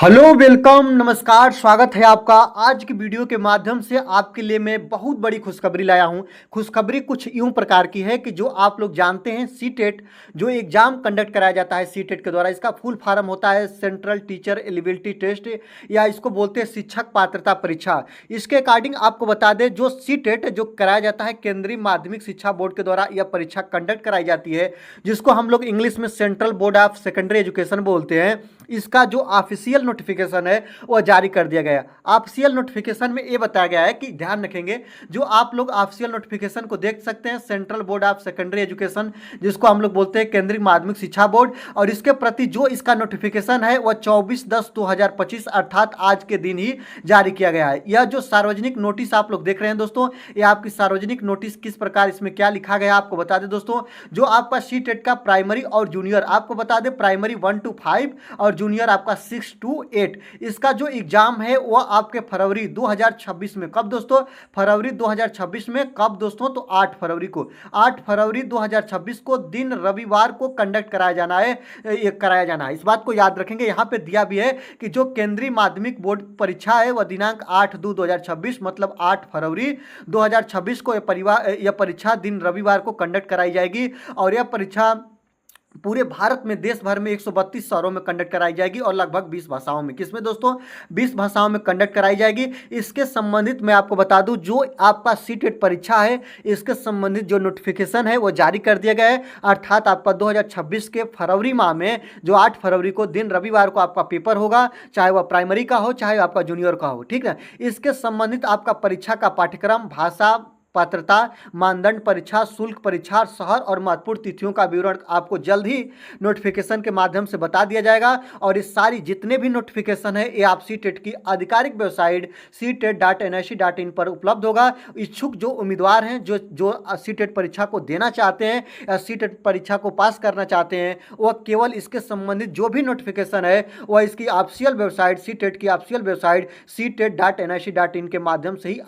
Hello, welcome, नमस्कार, स्वागत है आपका। आज की वीडियो के माध्यम से आपके लिए मैं बहुत बड़ी खुशखबरी लाया हूं। खुशखबरी कुछ यूं प्रकार की है कि जो आप लोग जानते हैं सीटेट जो एग्जाम कंडक्ट कराया जाता है सीटेट के द्वारा, इसका फुल फॉर्म होता है सेंट्रल टीचर एलिजिबिलिटी टेस्ट, या इसको बोलते हैं शिक्षक पात्रता परीक्षा। इसके अकॉर्डिंग आपको बता दें, जो सीटेट जो कराया जाता है केंद्रीय माध्यमिक शिक्षा बोर्ड के द्वारा यह परीक्षा कंडक्ट कराई जाती है, जिसको हम लोग इंग्लिश में central board of secondary education बोलते हैं। इसका जो ऑफिशियल नोटिफिकेशन है वह जारी कर दिया गया। ऑफिशियल नोटिफिकेशन में ये बताया गया है कि ध्यान रखेंगे, जो आप लोग ऑफिशियल नोटिफिकेशन को देख सकते हैं central board of secondary education, जिसको हम लोग बोलते हैं केंद्रीय माध्यमिक शिक्षा बोर्ड, और इसके प्रति जो इसका नोटिफिकेशन है वह 24/10/2025 अर्थात आज के दिन ही जारी किया गया है। यह जो सार्वजनिक नोटिस आप लोग देख रहे हैं दोस्तों, यह आपकी सार्वजनिक नोटिस किस प्रकार, इसमें क्या लिखा गया आपको बता दें दोस्तों। जो आपका सीटेट का प्राइमरी और जूनियर, आपको बता दें प्राइमरी 1 to 5 और जूनियर आपका 6 to 8, इसका जो एग्जाम है वो आपके फरवरी 2026 में, कब दोस्तों, फरवरी 2026 में, कब दोस्तों, तो 8 फरवरी को, 8 फरवरी 2026 को दिन रविवार को कंडक्ट कराया जाना है, ये कराया जाना है। इस बात को याद रखेंगे। यहाँ पे दिया भी है कि जो केंद्रीय माध्यमिक बोर्ड परीक्षा है वह दिनांक 8/2/2026 मतलब 8 फरवरी 2026 को यह परीक्षा दिन रविवार को कंडक्ट कराई जाएगी, और यह परीक्षा पूरे भारत में, देश भर में 132 शहरों में कंडक्ट कराई जाएगी, और लगभग 20 भाषाओं में, किसमें दोस्तों, 20 भाषाओं में कंडक्ट कराई जाएगी। इसके संबंधित मैं आपको बता दूं, जो आपका सीटेट परीक्षा है इसके संबंधित जो नोटिफिकेशन है वो जारी कर दिया गया है, अर्थात आपका 2026 के फरवरी माह में जो 8 फरवरी को दिन रविवार को आपका पेपर होगा, चाहे वह प्राइमरी का हो चाहे आपका जूनियर का हो, ठीक है। इसके संबंधित आपका परीक्षा का पाठ्यक्रम, भाषा, पात्रता, मानदंड, परीक्षा शुल्क, परीक्षा शहर और महत्वपूर्ण तिथियों का विवरण आपको जल्द ही नोटिफिकेशन के माध्यम से बता दिया जाएगा। और ये सारी जितने भी नोटिफिकेशन है ये आप सीटेट की आधिकारिक वेबसाइट ctet.nic.in पर उपलब्ध होगा। इच्छुक जो उम्मीदवार हैं, जो जो सीटेट परीक्षा को देना चाहते हैं या सीटेट परीक्षा को पास करना चाहते हैं, वह केवल इसके संबंधित जो भी नोटिफिकेशन है वह इसकी ऑफिशियल वेबसाइट, सीटेट की ऑफिशियल वेबसाइट ctet.nic.in के माध्यम से ही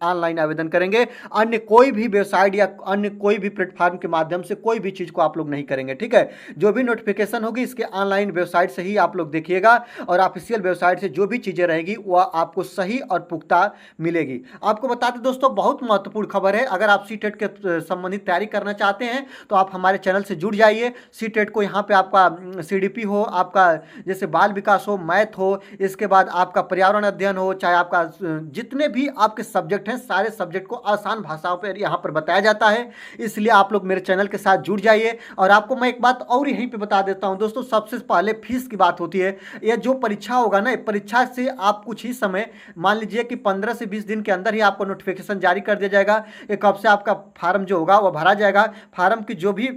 ऑनलाइन आवेदन करेंगे। अन्य कोई भी वेबसाइट या अन्य कोई भी प्लेटफॉर्म के माध्यम से कोई भी चीज को आप लोग नहीं करेंगे, ठीक है। जो भी नोटिफिकेशन होगी इसके ऑनलाइन वेबसाइट से ही आप लोग देखिएगा, और ऑफिशियल वेबसाइट से जो भी चीजें रहेगी वह आपको सही और पुख्ता मिलेगी। आपको बता दें दोस्तों, बहुत महत्वपूर्ण खबर है। अगर आप सीटेट के संबंधित तैयारी करना चाहते हैं तो आप हमारे चैनल से जुड़ जाइए। सीटेट को यहाँ पे आपका सीडीपी हो, आपका जैसे बाल विकास हो, मैथ हो, इसके बाद आपका पर्यावरण अध्ययन हो, चाहे आपका जितने भी आपके सब्जेक्ट हैं, सारे सब्जेक्ट को आसान भाषाओं पर यहाँ पर बताया जाता है। इसलिए आप लोग मेरे चैनल के साथ जुड़ जाइए। और आपको मैं एक बात और यहीं पे बता देता हूं दोस्तों, सबसे पहले फीस की बात होती है। यह जो परीक्षा होगा ना, परीक्षा से आप कुछ ही समय, मान लीजिए कि 15 से 20 दिन के अंदर ही आपको नोटिफिकेशन जारी कर दिया जाएगा। ये कब से आपका फार्म जो होगा वह भरा जाएगा। फार्म की जो भी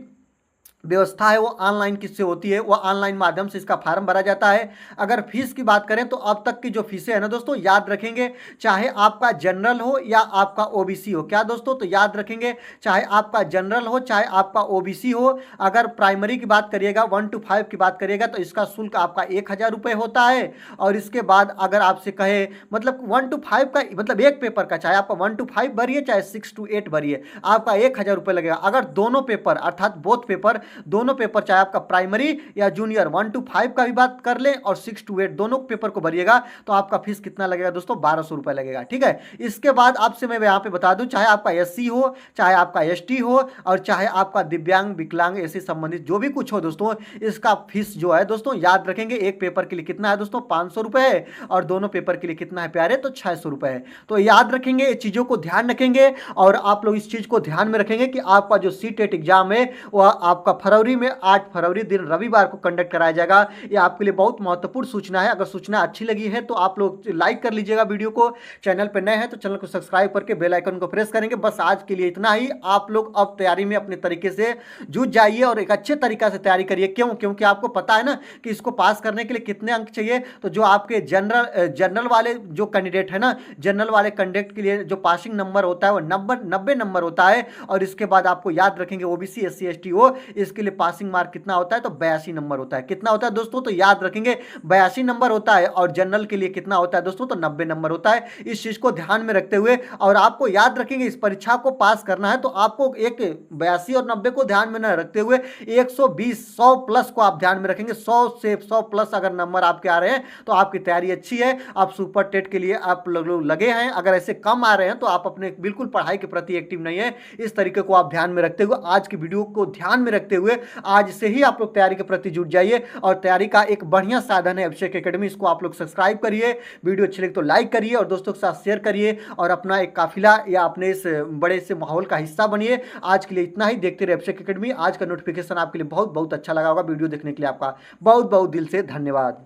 व्यवस्था है वो ऑनलाइन किससे होती है, वो ऑनलाइन माध्यम से इसका फार्म भरा जाता है। अगर फीस की बात करें तो अब तक की जो फीसें है ना दोस्तों, याद रखेंगे, चाहे आपका जनरल हो या आपका ओबीसी हो, क्या दोस्तों, तो याद रखेंगे, चाहे आपका जनरल हो चाहे आपका ओबीसी हो, अगर प्राइमरी की बात करिएगा 1 to 5 की बात करिएगा तो इसका शुल्क आपका 1000 रुपये होता है। और इसके बाद अगर आपसे कहे, मतलब 1 to 5 का मतलब एक पेपर का, चाहे आपका 1 to 5 भरिए चाहे 6 to 8 भरिए, आपका 1000 रुपये लगेगा। अगर दोनों पेपर अर्थात बोथ पेपर, दोनों पेपर, चाहे आपका प्राइमरी या जूनियर 1 to 5 का भी बात कर लें और 6 to 8 दोनों पेपर को भरिएगा तो आपका फीस कितना लगेगा दोस्तों, 1200 रुपए लगेगा, ठीक है। इसके बाद आपसे मैं यहाँ पे बता दूं, चाहे आपका एससी हो चाहे आपका एसटी हो और चाहे आपका दिव्यांग विकलांग ऐसे संबंधित जो भी कुछ हो दोस्तों, इसका फीस जो है दोस्तों, याद रखेंगे, एक पेपर के लिए कितना है दोस्तों, 500 रुपए है, और दोनों पेपर के लिए कितना है प्यारे, तो 600 रुपए है। तो याद रखेंगे, ये चीजों को ध्यान रखेंगे, और आप लोग इस चीज को ध्यान में रखेंगे कि आपका जो सीटेट एग्जाम है वह आपका फरवरी में 8 फरवरी दिन रविवार को कंडक्ट कराया जाएगा। ये आपके लिए बहुत महत्वपूर्ण सूचना है। अगर सूचना अच्छी लगी है तो आप लोग लाइक कर लीजिएगा वीडियो को, चैनल पर नए हैं तो चैनल को सब्सक्राइब करके बेल आइकन को प्रेस करेंगे। बस आज के लिए इतना ही। आप लोग अब तैयारी में अपने तरीके से जुट जाइए और एक अच्छे तरीका से तैयारी करिए। क्योंकि आपको पता है ना कि इसको पास करने के लिए कितने अंक चाहिए। तो जो आपके जनरल वाले जो कैंडिडेट है ना, जनरल वाले कैंडिडेट के लिए जो पासिंग नंबर होता है वो 90 नंबर होता है। और इसके बाद आपको याद रखेंगे ओबीसी एससी एसटी हो, इसके लिए पासिंग मार्क कितना होता है, तो 82 नंबर होता है। कितना होता है दोस्तों, तो याद रखेंगे 82 नंबर होता है। और जनरल के लिए कितना होता है दोस्तों, तो 90 नंबर होता है। इस चीज को ध्यान में रखते हुए और आपको याद रखेंगे इस परीक्षा को पास करना है तो आपको एक 82 और 90 को ध्यान में न रखते हुए 120 100 प्लस को आप ध्यान में रखेंगे। 100 से 100 प्लस अगर नंबर आपके आ रहे हैं तो आपकी तैयारी अच्छी है, आप सुपर टेट के लिए आप लोग लगे हैं। अगर ऐसे कम आ रहे हैं तो आप अपने बिल्कुल पढ़ाई के प्रति एक्टिव नहीं है। इस तरीके को आप ध्यान में रखते हुए आज की वीडियो को ध्यान में रखते हुए आज से ही आप लोग तैयारी के प्रति जुट जाइए। और तैयारी का एक बढ़िया साधन है अभिषेक एकेडमी, इसको आप लोग सब्सक्राइब करिए, वीडियो अच्छी लगे तो लाइक करिए और दोस्तों के साथ शेयर करिए और अपना एक काफिला या अपने इस बड़े से माहौल का हिस्सा बनिए। आज के लिए इतना ही। देखते रहिए अभिषेक एकेडमी। आज का नोटिफिकेशन आपके लिए बहुत बहुत अच्छा लगा होगा। वीडियो देखने के लिए आपका बहुत बहुत दिल से धन्यवाद।